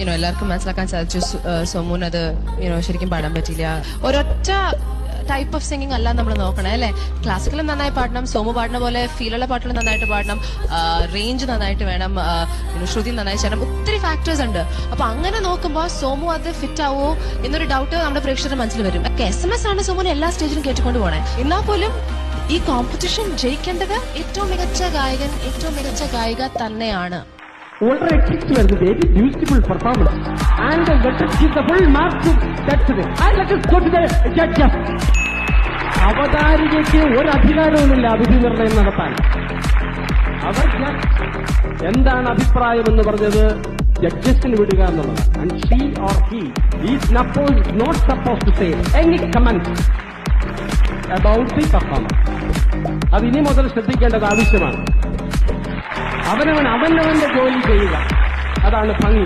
എല്ലാവർക്കും മനസ്സിലാക്കാൻ സാധിച്ചു സോമുന് അത് ശരിക്കും പാടാൻ പറ്റില്ല. ഒരൊറ്റ ടൈപ്പ് ഓഫ് സിംഗിങ് അല്ല നമ്മൾ നോക്കണേ അല്ലെ. ക്ലാസിക്കലും നന്നായി പാടണം, സോമു പാടുന്ന പോലെ ഫീലുള്ള പാട്ടുകൾ നന്നായിട്ട് പാടണം, റേഞ്ച് നന്നായിട്ട് വേണം, ശ്രുതി നന്നായി ചെയ്യണം. ഒത്തിരി ഫാക്ടേഴ്സ് ഉണ്ട്. അപ്പൊ അങ്ങനെ നോക്കുമ്പോൾ സോമു അത് ഫിറ്റ് ആവോ എന്നൊരു ഡൗട്ട് നമ്മുടെ പ്രേക്ഷകരുടെ മനസ്സിൽ വരും. SMS ആണ് സോമുനെ എല്ലാ സ്റ്റേജിലും കേട്ടുകൊണ്ട് പോണേ. എന്നാൽ പോലും ഈ കോമ്പറ്റീഷൻ ജയിക്കേണ്ടത് ഏറ്റവും മികച്ച ഗായകൻ, ഏറ്റവും മികച്ച ഗായിക തന്നെയാണ്. Already 6 were the very beautiful performance, and let us give the full mark to that today. And let us go to the judges. അവതാരികയ്ക്ക് ഒരു അധികാരവുമില്ല വിധി നിർണയം നടത്താൻ. അവർ എന്താണ് അഭിപ്രായം എന്ന് പറഞ്ഞത് ജഡ്ജസിന് വിടുക എന്നുള്ളതാണ്. And she or he is not suppose to say any comment about the performance. അത് ഇനി മുതൽ ശ്രദ്ധിക്കേണ്ടത് ആവശ്യമാണ്. അവനവന്റെ ജോലി ചെയ്യുക, അതാണ് ഭംഗി.